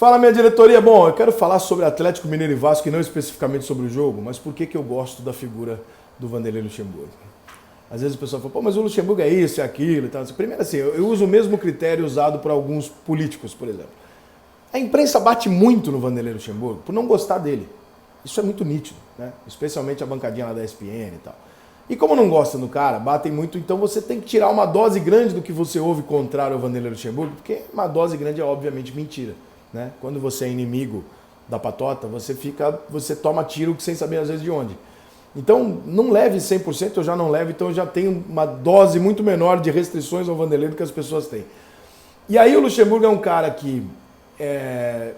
Fala, minha diretoria. Bom, eu quero falar sobre Atlético Mineiro e Vasco e não especificamente sobre o jogo, mas por que eu gosto da figura do Vanderlei Luxemburgo. Às vezes o pessoal fala, pô, mas o Luxemburgo é isso, é aquilo e tal. Primeiro assim, eu uso o mesmo critério usado por alguns políticos, por exemplo. A imprensa bate muito no Vanderlei Luxemburgo por não gostar dele. Isso é muito nítido, né? Especialmente a bancadinha lá da ESPN e tal. E como não gosta do cara, batem muito, então você tem que tirar uma dose grande do que você ouve contrário ao Vanderlei Luxemburgo, porque uma dose grande é obviamente mentira. Né? Quando você é inimigo da patota, você toma tiro sem saber às vezes de onde. Então, não leve 100%, eu já não levo, então eu já tenho uma dose muito menor de restrições ao Vanderlei do que as pessoas têm. E aí o Luxemburgo é um cara que,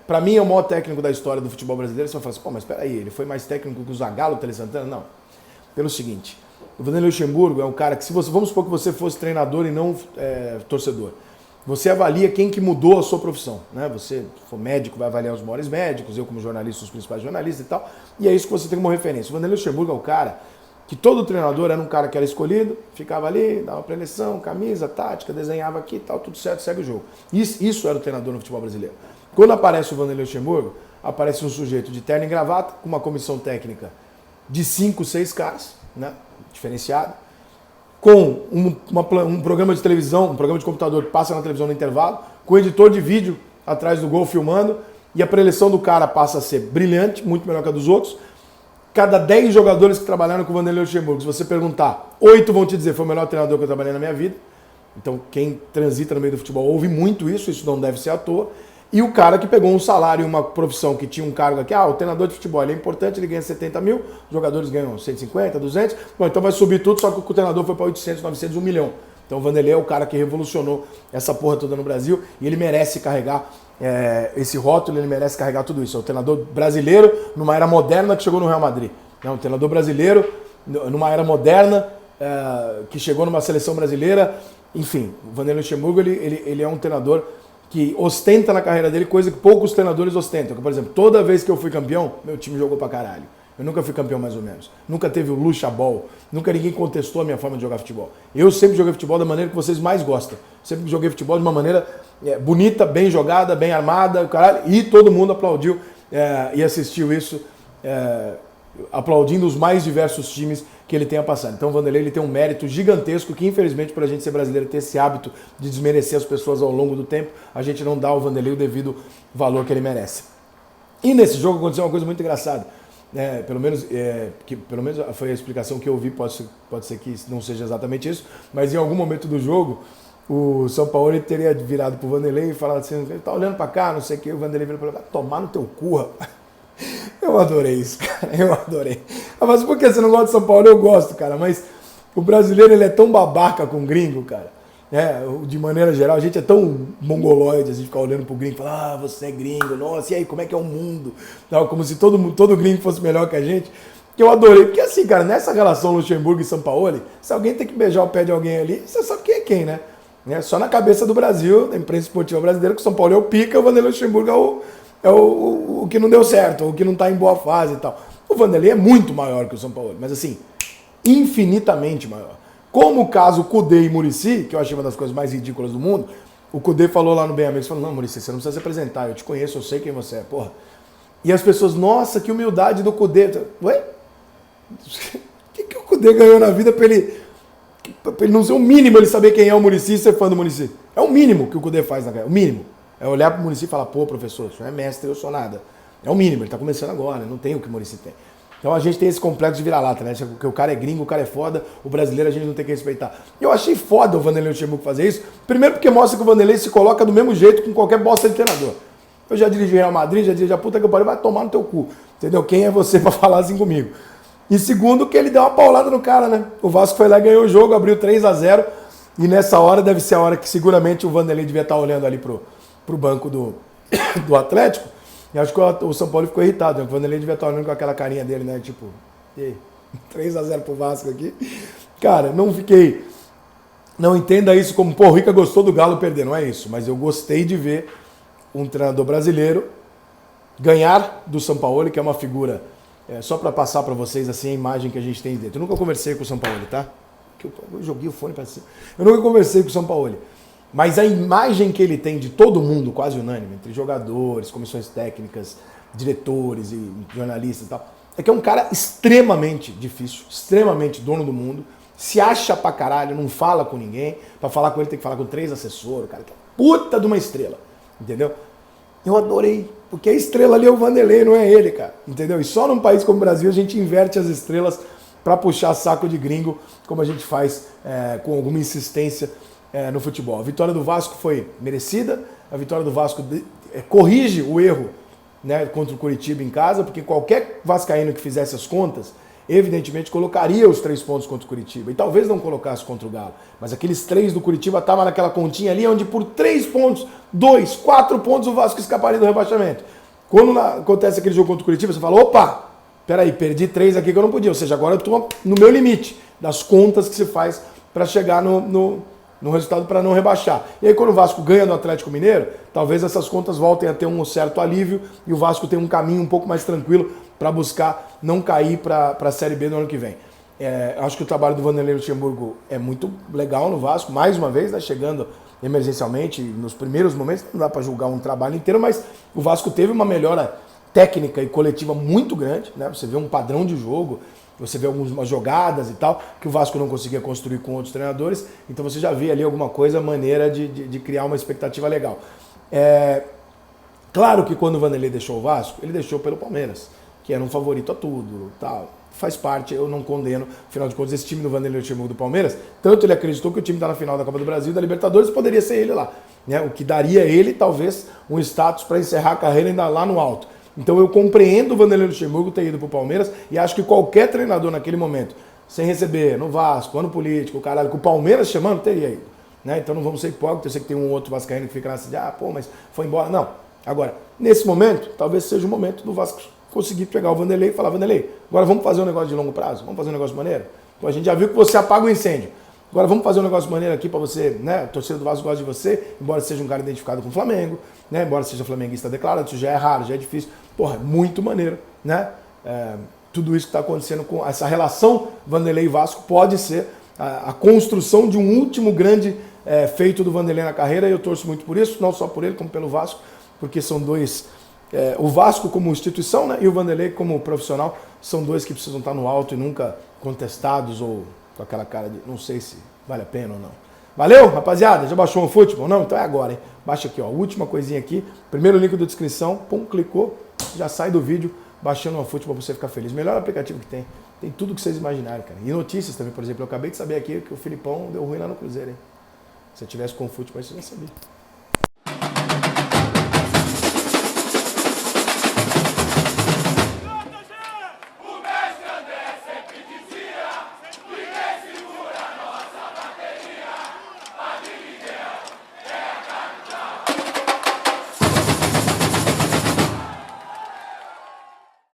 para mim, é o maior técnico da história do futebol brasileiro. Você vai falar assim, pô, mas espera aí, ele foi mais técnico que o Zagallo, o Tele Santana? Não. Pelo seguinte, o Vanderlei Luxemburgo é um cara que, vamos supor que você fosse treinador e não torcedor. Você avalia quem que mudou a sua profissão, né? Você for médico, vai avaliar os maiores médicos, eu como jornalista, os principais jornalistas e tal, e é isso que você tem como referência. O Vanderlei Luxemburgo é o cara que todo treinador era um cara que era escolhido, ficava ali, dava preleção, camisa, tática, desenhava aqui e tal, tudo certo, segue o jogo. Isso era o treinador no futebol brasileiro. Quando aparece o Vanderlei Luxemburgo, aparece um sujeito de terno e gravata, com uma comissão técnica de 5, 6 caras, né? Diferenciado, com um programa de televisão, um programa de computador que passa na televisão no intervalo, com o editor de vídeo atrás do gol filmando, e a preleção do cara passa a ser brilhante, muito melhor que a dos outros. Cada 10 jogadores que trabalharam com o Vanderlei Luxemburgo, se você perguntar, 8 vão te dizer foi o melhor treinador que eu trabalhei na minha vida. Então quem transita no meio do futebol ouve muito isso não deve ser à toa. E o cara que pegou um salário e uma profissão que tinha um cargo aqui, o treinador de futebol ele é importante, ele ganha 70 mil, os jogadores ganham 150, 200, bom, então vai subir tudo, só que o treinador foi para 800, 900, 1 milhão. Então o Vanderlei é o cara que revolucionou essa porra toda no Brasil e ele merece carregar esse rótulo, ele merece carregar tudo isso. É o treinador brasileiro numa era moderna que chegou no Real Madrid. Não, o treinador brasileiro numa era moderna que chegou numa seleção brasileira. Enfim, o Vanderlei Luxemburgo ele é um treinador que ostenta na carreira dele coisa que poucos treinadores ostentam. Por exemplo, toda vez que eu fui campeão, meu time jogou pra caralho. Eu nunca fui campeão mais ou menos. Nunca teve o luxa-ball. Nunca ninguém contestou a minha forma de jogar futebol. Eu sempre joguei futebol da maneira que vocês mais gostam. Sempre joguei futebol de uma maneira bonita, bem jogada, bem armada, caralho, e todo mundo aplaudiu e assistiu isso, aplaudindo os mais diversos times que ele tenha passado. Então o Vanderlei ele tem um mérito gigantesco que, infelizmente, por a gente ser brasileiro ter esse hábito de desmerecer as pessoas ao longo do tempo, a gente não dá ao Vanderlei o devido valor que ele merece. E nesse jogo aconteceu uma coisa muito engraçada. Pelo menos foi a explicação que eu ouvi, pode ser que não seja exatamente isso, mas em algum momento do jogo, o São Paulo teria virado pro Vanderlei e falado assim, ele tá olhando pra cá, não sei o que, o Vanderlei virou pra ele, vai tomar no teu cu, rapaz. Eu adorei isso, cara, eu adorei. Mas por que você não gosta de São Paulo? Eu gosto, cara, mas o brasileiro ele é tão babaca com o gringo, cara. De maneira geral, a gente é tão mongoloide, a gente fica olhando pro gringo e fala, você é gringo, nossa, e aí, como é que é o mundo? Não, como se todo gringo fosse melhor que a gente. Que eu adorei, porque assim, cara, nessa relação Luxemburgo e São Paulo, se alguém tem que beijar o pé de alguém ali, você sabe quem é quem, né? Só na cabeça do Brasil, da imprensa esportiva brasileira, que o São Paulo é o pica, o Vanderlei Luxemburgo é o que não deu certo, o que não tá em boa fase e tal. O Vanderlei é muito maior que o São Paulo, mas assim, infinitamente maior. Como o caso Cudê e Muricy, que eu achei uma das coisas mais ridículas do mundo, o Cudê falou lá no Bem Amigos, falou, não, Muricy, você não precisa se apresentar, eu te conheço, eu sei quem você é, porra. E as pessoas, nossa, que humildade do Cudê. Ué? O que o Cudê ganhou na vida pra ele não ser o mínimo ele saber quem é o Muricy e ser fã do Muricy? É o mínimo que o Cudê faz na carreira, o mínimo. É olhar pro Muricy e falar, pô, professor, o senhor é mestre, eu sou nada. É o mínimo, ele tá começando agora, não tem o que o Muricy tem. Então a gente tem esse complexo de vira-lata, né? Porque o cara é gringo, o cara é foda, o brasileiro a gente não tem que respeitar. Eu achei foda o Vanderlei Luxemburgo fazer isso, primeiro porque mostra que o Vanderlei se coloca do mesmo jeito com qualquer bosta de treinador. Eu já dirigi Real Madrid, já dirigi a puta que eu pariu, vai tomar no teu cu, entendeu? Quem é você pra falar assim comigo? E segundo que ele deu uma paulada no cara, né? O Vasco foi lá e ganhou o jogo, abriu 3-0, e nessa hora deve ser a hora que seguramente o Vanderlei devia estar olhando ali pro banco do Atlético. E acho que o São Paulo ficou irritado, né? O Vanderlei devia estar olhando com aquela carinha dele, né? Tipo, e aí, 3-0 pro Vasco aqui. Cara, não entenda isso como, pô, o Rica gostou do Galo perder, não é isso. Mas eu gostei de ver um treinador brasileiro ganhar do São Paulo, que é uma figura, só para passar para vocês assim a imagem que a gente tem dentro. Eu nunca conversei com o São Paulo, tá? Eu joguei o fone para cima. Eu nunca conversei com o São Paulo. Mas a imagem que ele tem de todo mundo, quase unânime, entre jogadores, comissões técnicas, diretores e jornalistas e tal, é que é um cara extremamente difícil, extremamente dono do mundo, se acha pra caralho, não fala com ninguém, pra falar com ele tem que falar com 3 assessores, o cara que é puta de uma estrela, entendeu? Eu adorei, porque a estrela ali é o Vanderlei, não é ele, cara, entendeu? E só num país como o Brasil a gente inverte as estrelas pra puxar saco de gringo, como a gente faz com alguma insistência no futebol. A vitória do Vasco foi merecida, a vitória do Vasco corrige o erro, né, contra o Coritiba em casa, porque qualquer vascaíno que fizesse as contas, evidentemente colocaria os 3 pontos contra o Coritiba, e talvez não colocasse contra o Galo, mas aqueles 3 do Curitiba estavam naquela continha ali, onde por 3 pontos, 2, 4 pontos o Vasco escaparia do rebaixamento. Quando acontece aquele jogo contra o Curitiba, você fala, opa, peraí, perdi 3 aqui que eu não podia, ou seja, agora eu estou no meu limite das contas que se faz para chegar no resultado para não rebaixar. E aí quando o Vasco ganha do Atlético Mineiro, talvez essas contas voltem a ter um certo alívio e o Vasco tem um caminho um pouco mais tranquilo para buscar não cair para a Série B no ano que vem. Acho que o trabalho do Vanderlei Luxemburgo é muito legal no Vasco, mais uma vez, né, chegando emergencialmente nos primeiros momentos, não dá para julgar um trabalho inteiro, mas o Vasco teve uma melhora técnica e coletiva muito grande, né? Você vê um padrão de jogo, você vê algumas jogadas e tal, que o Vasco não conseguia construir com outros treinadores, então você já vê ali alguma coisa, maneira de criar uma expectativa legal. Claro que quando o Vanderlei deixou o Vasco, ele deixou pelo Palmeiras, que era um favorito a tudo, tal. Faz parte, eu não condeno, afinal de contas, esse time do Vanderlei Luxemburgo do Palmeiras, tanto ele acreditou que o time está na final da Copa do Brasil e da Libertadores, poderia ser ele lá, né? O que daria a ele, talvez, um status para encerrar a carreira ainda lá no alto. Então eu compreendo o Vanderlei Luxemburgo ter ido para o Palmeiras e acho que qualquer treinador naquele momento, sem receber, no Vasco, ano político, caralho, com o Palmeiras chamando, teria ido. Né? Então não vamos ser hipócritas, eu sei que tem um outro vascaíno que fica lá assim, mas foi embora. Não. Agora, nesse momento, talvez seja o momento do Vasco conseguir pegar o Vanderlei e falar, Vanderlei, agora vamos fazer um negócio de longo prazo? Vamos fazer um negócio maneiro? Então a gente já viu que você apaga o incêndio. Agora vamos fazer um negócio maneiro aqui para você, né? A torcida do Vasco gosta de você, embora seja um cara identificado com o Flamengo, né? Embora seja flamenguista declarado, isso já é raro, já é difícil. Porra, é muito maneiro, né? Tudo isso que está acontecendo com essa relação Vanderlei e Vasco pode ser a construção de um último grande feito do Vanderlei na carreira, e eu torço muito por isso, não só por ele, como pelo Vasco, porque são dois... o Vasco como instituição, né, e o Vanderlei como profissional são dois que precisam estar no alto e nunca contestados ou com aquela cara de não sei se vale a pena ou não. Valeu, rapaziada? Já baixou o futebol? Não? Então é agora, hein? Baixa aqui, ó, última coisinha aqui, primeiro link da descrição, pum, clicou, já sai do vídeo baixando o futebol para você ficar feliz. Melhor aplicativo que tem tudo que vocês imaginarem, cara. E notícias também, por exemplo, eu acabei de saber aqui que o Filipão deu ruim lá no Cruzeiro, hein? Se eu tivesse com o futebol, você já sabia.